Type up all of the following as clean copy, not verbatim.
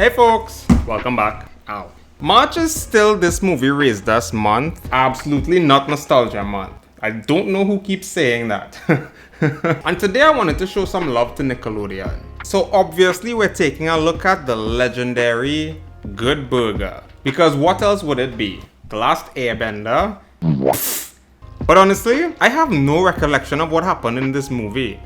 Hey folks, welcome back. Ow. March is still this movie raised us month. Absolutely not nostalgia month. I don't know who keeps saying that. And today I wanted to show some love to Nickelodeon. So obviously we're taking a look at the legendary Good Burger. Because what else would it be? The Last Airbender? But honestly, I have no recollection of what happened in this movie.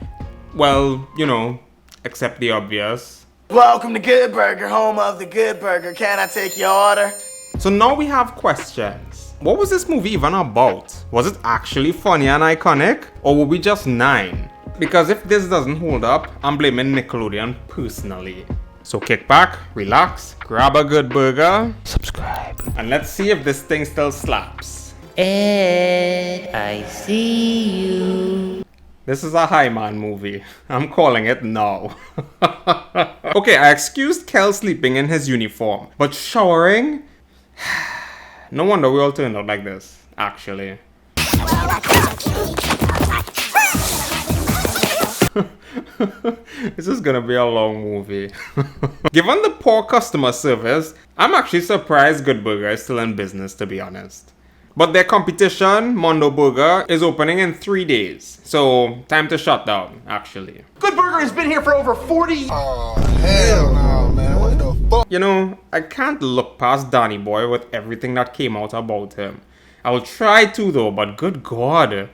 Well, you know, except the obvious. Welcome to Good Burger, home of the Good Burger. Can I take your order? So now we have questions. What was this movie even about? Was it actually funny and iconic? Or were we just 9? Because if this doesn't hold up, I'm blaming Nickelodeon personally. So kick back, relax, grab a good burger, subscribe, and let's see if this thing still slaps. Ed, I see you. This is a high man movie. I'm calling it now. Okay, I excused Kel sleeping in his uniform, but showering? No wonder we all turned out like this, actually. This is gonna be a long movie. Given the poor customer service, I'm actually surprised Good Burger is still in business, to be honest. But their competition, Mondo Burger, is opening in 3 days. So, time to shut down, actually. Good Burger has been here for over 40 Oh, hell no, man. What the fuck? You know, I can't look past Danny Boy with everything that came out about him. I will try to though, but good God.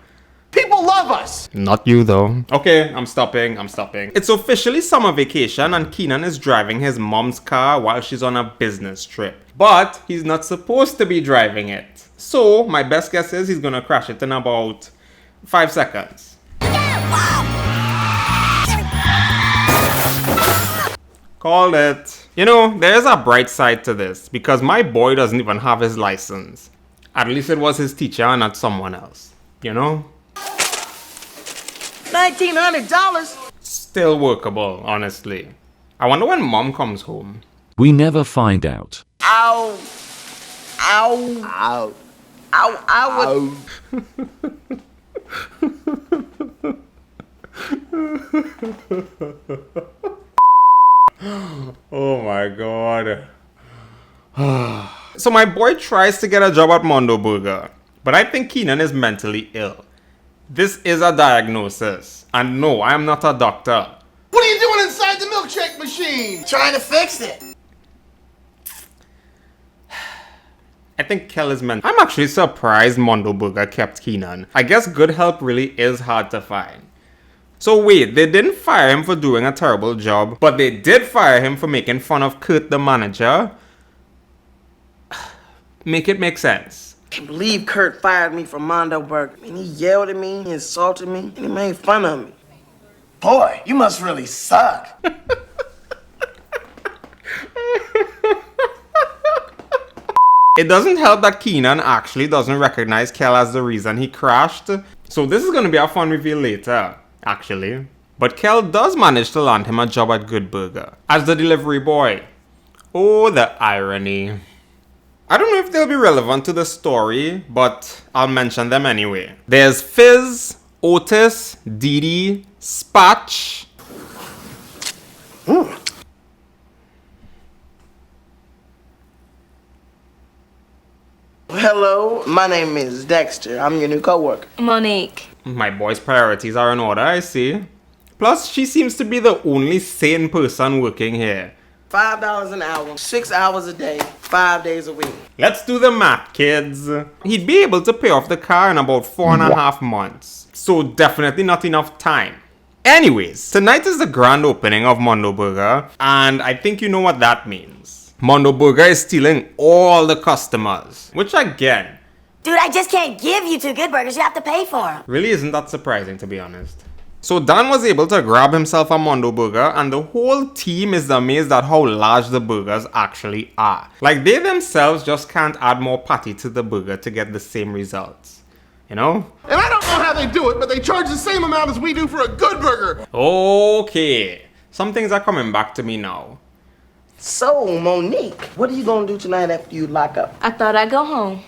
People love us! Not you though. Okay, I'm stopping. It's officially summer vacation and Kenan is driving his mom's car while she's on a business trip. But he's not supposed to be driving it. So my best guess is he's gonna crash it in about 5 seconds. Called it. You know, there is a bright side to this because my boy doesn't even have his license. At least it was his teacher and not someone else. You know? $1,900? Still workable, honestly. I wonder when mom comes home. We never find out. Ow. Ow. Ow. Ow. Ow. Oh my God. So my boy tries to get a job at Mondo Burger, but I think Kenan is mentally ill. This is a diagnosis, and no, I am not a doctor. What are you doing inside the milkshake machine? Trying to fix it. I think Kel is mental. I'm actually surprised Mondo Burger kept Kenan. I guess good help really is hard to find. So wait, they didn't fire him for doing a terrible job, but they did fire him for making fun of Kurt the manager? Make it make sense. I can't believe Kurt fired me from Mondo Burger. I mean, he yelled at me, he insulted me, and he made fun of me. Boy, you must really suck. It doesn't help that Kenan actually doesn't recognize Kel as the reason he crashed. So this is going to be a fun reveal later, actually. But Kel does manage to land him a job at Good Burger as the delivery boy. Oh, the irony. I don't know if they'll be relevant to the story, but I'll mention them anyway. There's Fizz, Otis, Didi, Spatch. Hello, my name is Dexter. I'm your new coworker. Monique. My boy's priorities are in order, I see. Plus, she seems to be the only sane person working here. $5 an hour, 6 hours a day, 5 days a week. Let's do the math, kids. He'd be able to pay off the car in about 4.5 months. So definitely not enough time. Anyways, tonight is the grand opening of Mondo Burger, and I think you know what that means. Mondo Burger is stealing all the customers, which again, Dude, I just can't give you 2 Good Burgers. You have to pay for them. really isn't that surprising, to be honest. So Dan was able to grab himself a Mondo Burger, and the whole team is amazed at how large the burgers actually are. Like, they themselves just can't add more patty to the burger to get the same results. You know? And I don't know how they do it, but they charge the same amount as we do for a Good Burger. Okay. Some things are coming back to me now. So, Monique, what are you gonna do tonight after you lock up? I thought I'd go home.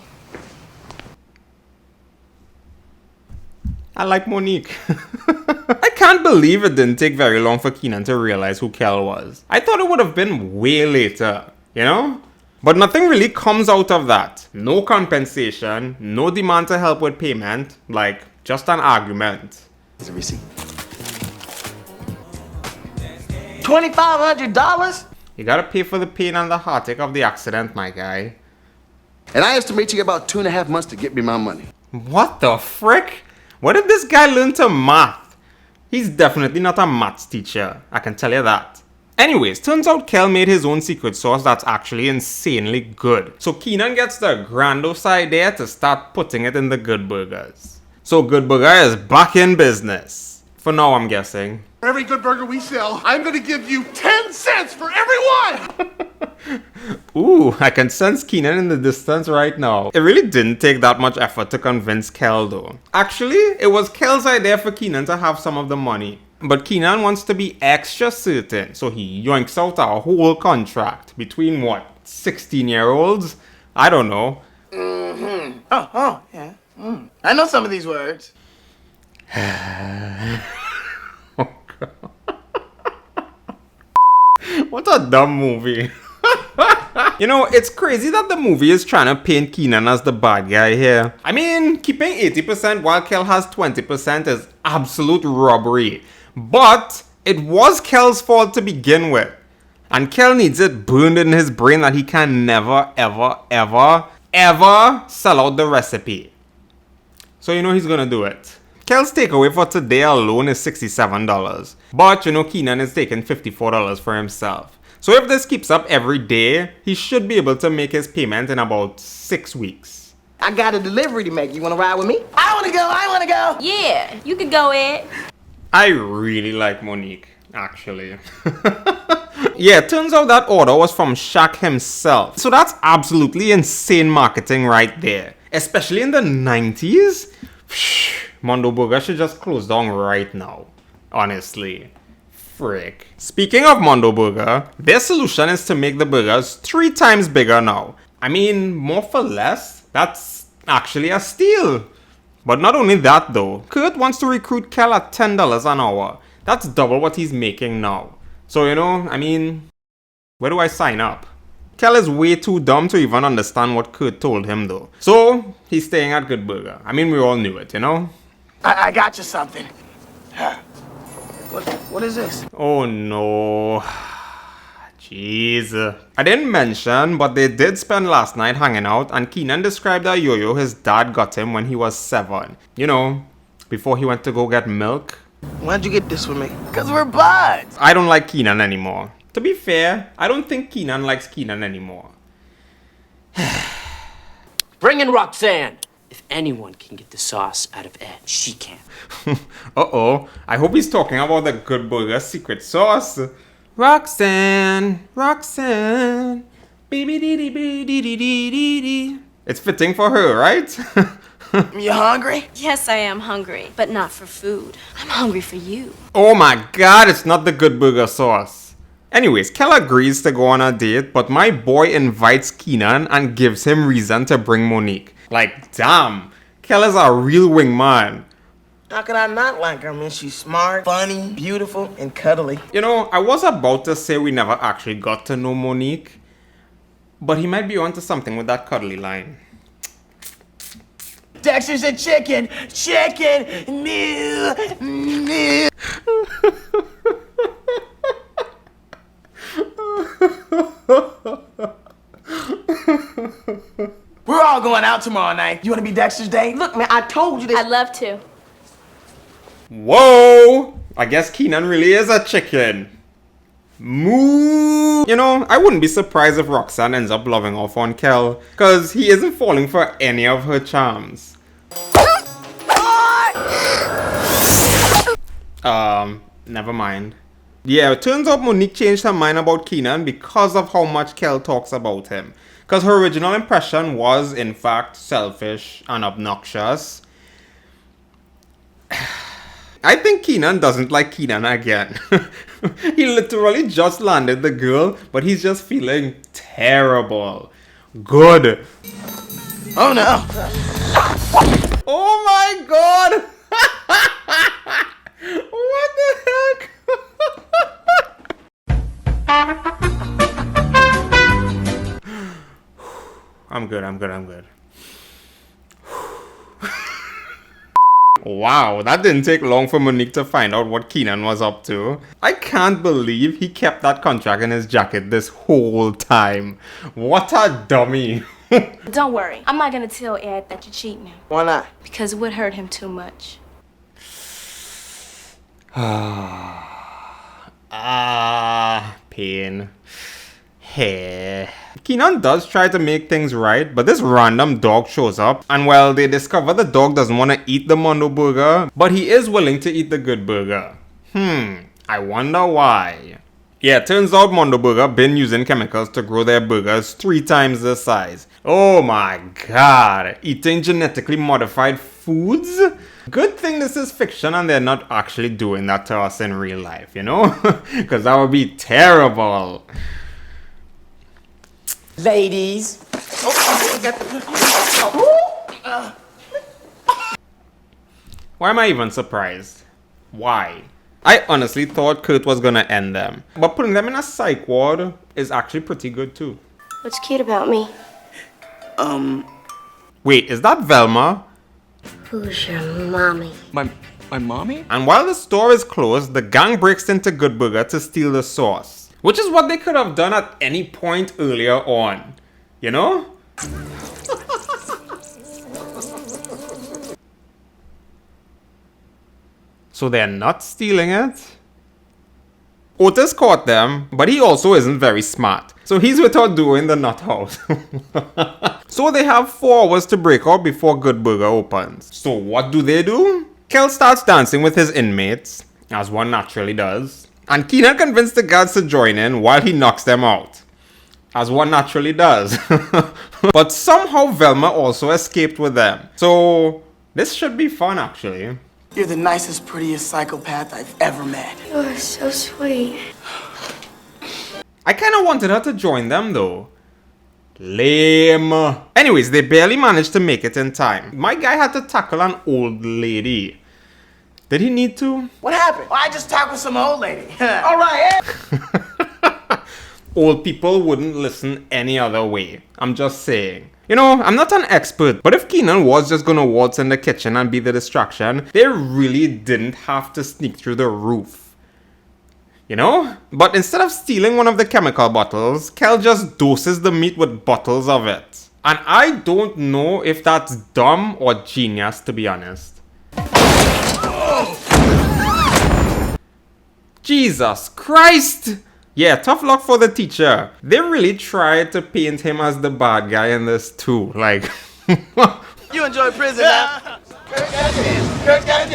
I like Monique. I can't can't believe it didn't take very long for Kenan to realize who Kel was. I thought it would have been way later, you know? But nothing really comes out of that. No compensation, no demand to help with payment, like just an argument. Here's a receipt. $2,500? You gotta pay for the pain and the heartache of the accident, my guy. And I estimate you get about 2.5 months to get me my money. What the frick? Where did this guy learn to math? He's definitely not a maths teacher, I can tell you that. Anyways, turns out Kel made his own secret sauce that's actually insanely good. So Kenan gets the grandiose idea to start putting it in the Good Burgers. So Good Burger is back in business. For now, I'm guessing. For every good burger we sell, I'm gonna give you 10 cents for every one! Ooh, I can sense Kenan in the distance right now. It really didn't take that much effort to convince Kel though. Actually, it was Kel's idea for Kenan to have some of the money. But Kenan wants to be extra certain, so he yoinks out a whole contract between what, 16-year-olds? I don't know. Yeah. I know some of these words. Oh, God. What a dumb movie. You know, it's crazy that the movie is trying to paint Kenan as the bad guy here. I mean, keeping 80% while Kel has 20% is absolute robbery. But it was Kel's fault to begin with. And Kel needs it burned in his brain that he can never, ever, ever, ever sell out the recipe. So you know he's gonna do it. Kel's takeaway for today alone is $67. But you know Kenan is taking $54 for himself. So if this keeps up every day, he should be able to make his payment in about 6 weeks. I got a delivery to make. You wanna ride with me? I wanna go! Yeah, you could go, Ed. I really like Monique, actually. Yeah, it turns out that order was from Shaq himself. So that's absolutely insane marketing right there. Especially in the 90s. Mondo Burger should just close down right now. Honestly. Frick. Speaking of Mondo Burger, their solution is to make the burgers 3 times bigger now. I mean, more for less? That's actually a steal. But not only that though, Kurt wants to recruit Kel at $10 an hour. That's double what he's making now. So you know, I mean, where do I sign up? Kel is way too dumb to even understand what Kurt told him though. So, he's staying at Good Burger. I mean, we all knew it, you know? I got you something. What is this? Oh no. Jeez. I didn't mention, but they did spend last night hanging out and Kenan described a yo-yo his dad got him when he was 7. You know, before he went to go get milk. Why'd you get this for me? Because we're buds. I don't like Kenan anymore. To be fair, I don't think Kenan likes Kenan anymore. Bring in Roxanne. If anyone can get the sauce out of Ed, she can. Uh-oh. I hope he's talking about the Good Burger secret sauce. Roxanne, Roxanne. Baby-dee-dee-dee-dee-dee-dee-dee. It's fitting for her, right? You hungry? Yes, I am hungry, but not for food. I'm hungry for you. Oh my god, it's not the Good Burger sauce. Anyways, Kel agrees to go on a date, but my boy invites Kenan and gives him reason to bring Monique. Like, damn, Kel is a real wingman. How could I not like her? I mean, she's smart, funny, beautiful, and cuddly. You know, I was about to say we never actually got to know Monique, but he might be onto something with that cuddly line. Dexter's a chicken! Chicken! Moo! Moo! We're all going out tomorrow night. You want to be Dexter's date? Look, man, I told you this. I'd love to. Whoa! I guess Kenan really is a chicken. Moo! You know, I wouldn't be surprised if Roxanne ends up loving off on Kel, cause he isn't falling for any of her charms. Never mind. Yeah, it turns out Monique changed her mind about Kenan because of how much Kel talks about him. Because her original impression was, in fact, selfish and obnoxious. I think Kenan doesn't like Kenan again. He literally just landed the girl, but he's just feeling terrible. Good. Oh no. Oh my god! What the heck? I'm good. Wow, that didn't take long for Monique to find out what Kenan was up to. I can't believe he kept that contract in his jacket this whole time. What a dummy. Don't worry. I'm not gonna tell Ed that you're cheating him. Why not? Because it would hurt him too much. Pain. Hey. Kenan does try to make things right, but this random dog shows up, and well, they discover the dog doesn't want to eat the Mondo burger, but he is willing to eat the good burger. I wonder why. Yeah, turns out Mondo Burger been using chemicals to grow their burgers 3 times the size. Oh my god, eating genetically modified foods? Good thing this is fiction and they're not actually doing that to us in real life, you know? Because that would be terrible. Ladies. Why am I even surprised? Why? I honestly thought Kurt was gonna end them. But putting them in a psych ward is actually pretty good too. What's cute about me? Wait, is that Velma? Who's your mommy? My mommy? And while the store is closed, the gang breaks into Good Burger to steal the sauce. Which is what they could have done at any point earlier on. You know? So they're not stealing it? Otis caught them, but he also isn't very smart. So he's without doing the nut house. So they have 4 hours to break out before Good Burger opens. So what do? Kel starts dancing with his inmates, as one naturally does. And Kenan convinced the guards to join in while he knocks them out, as one naturally does. But somehow Velma also escaped with them. So this should be fun actually. You're the nicest, prettiest psychopath I've ever met. You're so sweet. I kind of wanted her to join them though. Lame. Anyways, they barely managed to make it in time. My guy had to tackle an old lady. Did he need to? What happened? Well, I just talked with some old lady. All right. Old people wouldn't listen any other way. I'm just saying. You know, I'm not an expert, but if Kenan was just gonna waltz in the kitchen and be the distraction, they really didn't have to sneak through the roof. You know? But instead of stealing one of the chemical bottles, Kel just doses the meat with bottles of it. And I don't know if that's dumb or genius, to be honest. Jesus Christ! Yeah, tough luck for the teacher. They really tried to paint him as the bad guy in this too. Like, You enjoy prison now? Kurt got a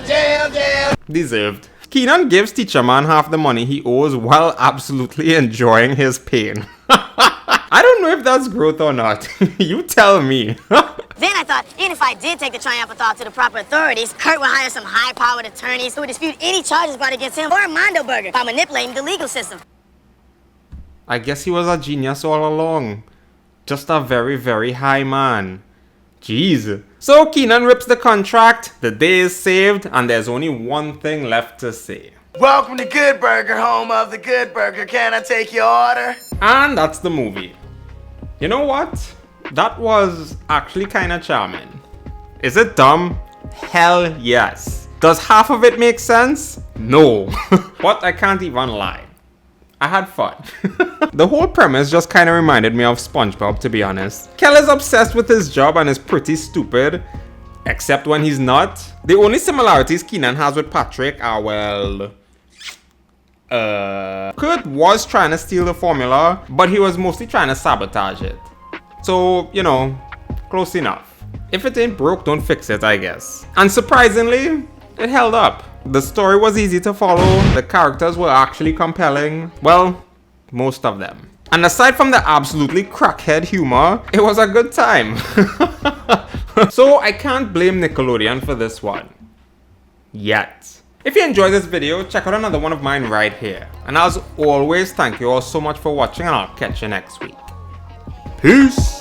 jam. deserved. Kenan gives Teacher Man half the money he owes while absolutely enjoying his pain. I don't know if that's growth or not. You tell me. Then I thought, even if I did take the triumphant thought to the proper authorities, Kurt would hire some high-powered attorneys who would dispute any charges brought against him or Mondo Burger by manipulating the legal system. I guess he was a genius all along. Just a very, very high man. Jeez. So Kenan rips the contract, the day is saved, and there's only one thing left to say. Welcome to Good Burger, home of the Good Burger. Can I take your order? And that's the movie. You know what? That was actually kind of charming. Is it dumb? Hell yes. Does half of it make sense? No. But I can't even lie. I had fun. The whole premise just kind of reminded me of SpongeBob, to be honest. Kel is obsessed with his job and is pretty stupid. Except when he's not. The only similarities Kenan has with Patrick are, well... Kurt was trying to steal the formula, but he was mostly trying to sabotage it. So, you know, close enough. If it ain't broke, don't fix it, I guess. And surprisingly, it held up. The story was easy to follow, the characters were actually compelling. Well, most of them. And aside from the absolutely crackhead humor, it was a good time. So I can't blame Nickelodeon for this one. Yet. If you enjoyed this video, check out another one of mine right here. And as always, thank you all so much for watching and I'll catch you next week. Peace!